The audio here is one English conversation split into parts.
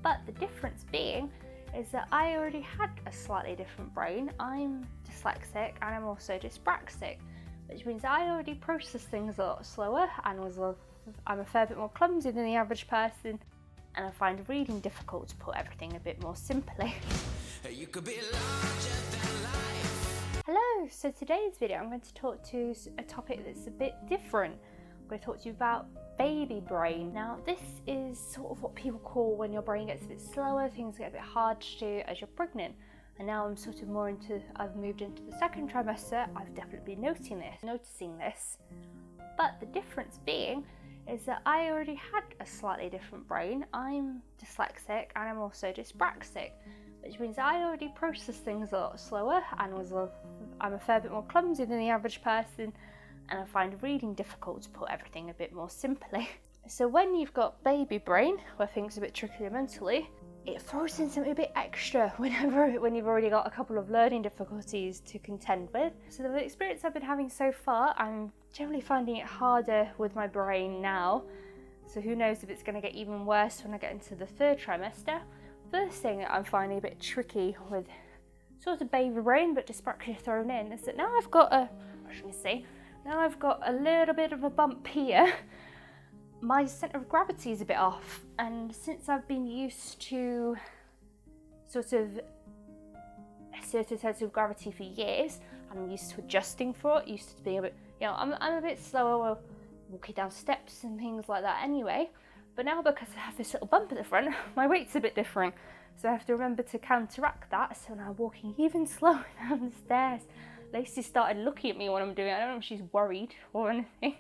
But the difference being is that I already had a slightly different brain. I'm dyslexic and I'm also dyspraxic, which means I already process things a lot slower and I'm a fair bit more clumsy than the average person, and I find reading difficult, to put everything a bit more simply. You could be larger than life. Hello, so today's video I'm going to talk to a topic that's a bit different. I'm going to talk to you about baby brain. Now this is sort of what people call when your brain gets a bit slower, things get a bit hard to do as you're pregnant. And now I'm sort of I've moved into the second trimester, I've definitely been noticing this. But the difference being is that I already had a slightly different brain. I'm dyslexic and I'm also dyspraxic, which means I already process things a lot slower and I'm a fair bit more clumsy than the average person, and I find reading difficult, to put everything a bit more simply. So when you've got baby brain, where things are a bit trickier mentally, it throws in something a bit extra when you've already got a couple of learning difficulties to contend with. So the experience I've been having so far, I'm generally finding it harder with my brain now. So who knows if it's going to get even worse when I get into the third trimester. First thing that I'm finding a bit tricky with sort of baby brain but dyspraxia thrown in is that now I've got a little bit of a bump here. My centre of gravity is a bit off, and since I've been used to sort of a certain sense of gravity for years, I'm used to adjusting for it, used to being a bit, I'm a bit slower walking down steps and things like that anyway. But now, because I have this little bump at the front, my weight's a bit different. So I have to remember to counteract that. So now I'm walking even slower down the stairs. Lacey started looking at me when I'm doing it. I don't know if she's worried or anything,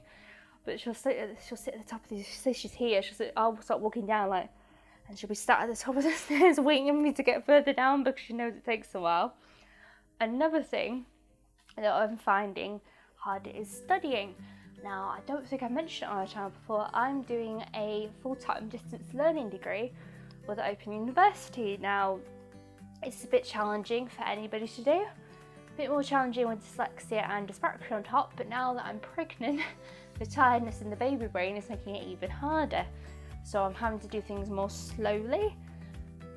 but she'll sit at the top of these. She says she's here. I'll start walking down and she'll be sat at the top of the stairs waiting for me to get further down because she knows it takes a while. Another thing that I'm finding hard is studying. Now, I don't think I mentioned it on our channel before, I'm doing a full-time distance learning degree with Open University. Now, it's a bit challenging for anybody to do, a bit more challenging with dyslexia and dyspraxia on top, but now that I'm pregnant, the tiredness in the baby brain is making it even harder. So I'm having to do things more slowly,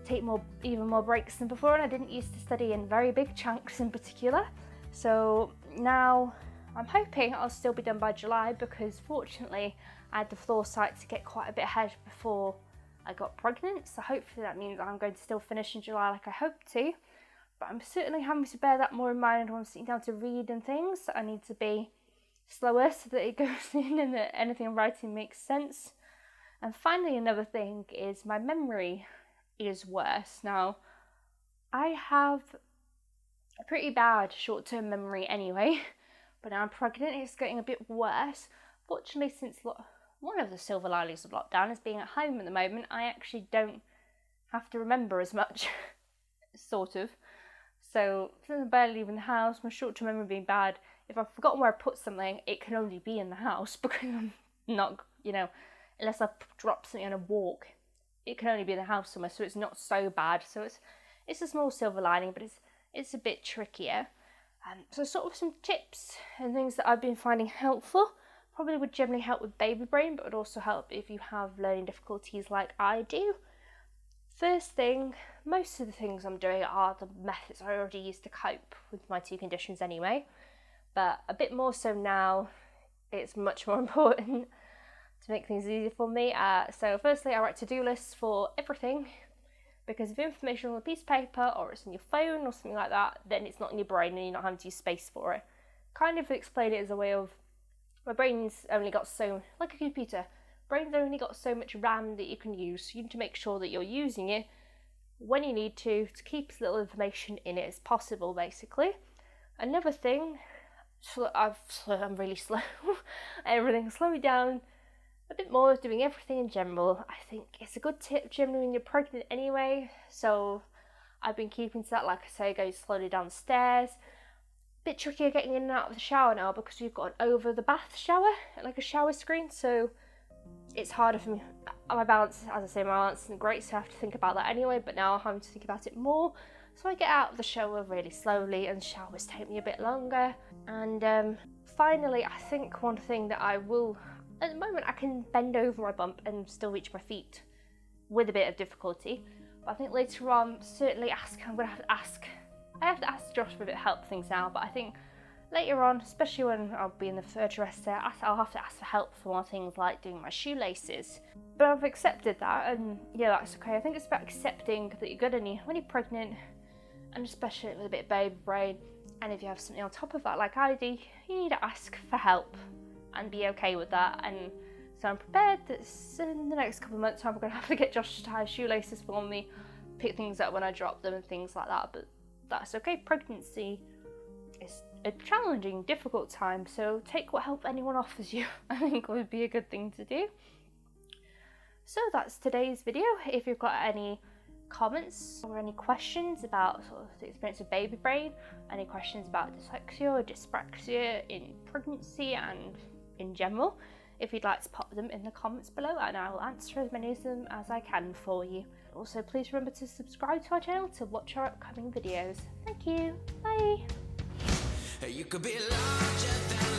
take even more breaks than before, and I didn't used to study in very big chunks in particular. So now I'm hoping I'll still be done by July, because fortunately I had the foresight to get quite a bit ahead before I got pregnant, so hopefully that means I'm going to still finish in July like I hope to. But I'm certainly having to bear that more in mind when I'm sitting down to read and things. I need to be slower so that it goes in and that anything I'm writing makes sense. And finally, another thing is my memory is worse. Now, I have a pretty bad short-term memory anyway, but now I'm pregnant, it's getting a bit worse. Fortunately, since one of the silver linings of lockdown is being at home at the moment, I actually don't have to remember as much, sort of. So, since I'm barely leaving the house, my short-term memory being bad, if I've forgotten where I put something, it can only be in the house, because I'm not, unless I drop something on a walk, it can only be in the house somewhere, so it's not so bad. So it's a small silver lining, but it's a bit trickier. So sort of some tips and things that I've been finding helpful. Probably would generally help with baby brain, but would also help if you have learning difficulties like I do. First thing, most of the things I'm doing are the methods I already used to cope with my two conditions anyway, but a bit more so now. It's much more important to make things easier for me. So firstly, I write to-do lists for everything, because if information on a piece of paper or it's on your phone or something like that, then it's not in your brain and you're not having to use space for it. Kind of explain it as a way of, my brain's only got like a computer, brain's only got so much RAM that you can use, so you need to make sure that you're using it when you need to keep as little information in it as possible, basically. Another thing, I'm really slow, everything, slow me down a bit more, doing everything in general. I think it's a good tip generally when you're pregnant anyway, so I've been keeping to that. Like I say, go slowly down the stairs. Bit trickier getting in and out of the shower now because we've got an over the bath shower, like a shower screen, so it's harder for me. My balance, as I say, my balance isn't great, so I have to think about that anyway, but now I'm having to think about it more. So I get out of the shower really slowly, and showers take me a bit longer. And finally, I think one thing that I will, at the moment I can bend over my bump and still reach my feet with a bit of difficulty. But I think later on, certainly I'm going to have to ask. I have to ask Josh for a bit of help with things now, but I think later on, especially when I'll be in the third trimester, I'll have to ask for help for more things like doing my shoelaces. But I've accepted that, and yeah, that's okay. I think it's about accepting that you're good when you're pregnant, and especially with a bit of baby brain. And if you have something on top of that, like I do, you need to ask for help and be okay with that. And so I'm prepared that in the next couple of months I'm going to have to get Josh to tie shoelaces for me, pick things up when I drop them and things like that. But that's okay. Pregnancy is a challenging, difficult time, so take what help anyone offers you. I think would be a good thing to do. So that's today's video. If you've got any comments or any questions about sort of the experience of baby brain, any questions about dyslexia or dyspraxia in pregnancy and in general, if you'd like to pop them in the comments below, and I will answer as many of them as I can for you. Also, please remember to subscribe to our channel to watch our upcoming videos. Thank you. Bye. You could be larger than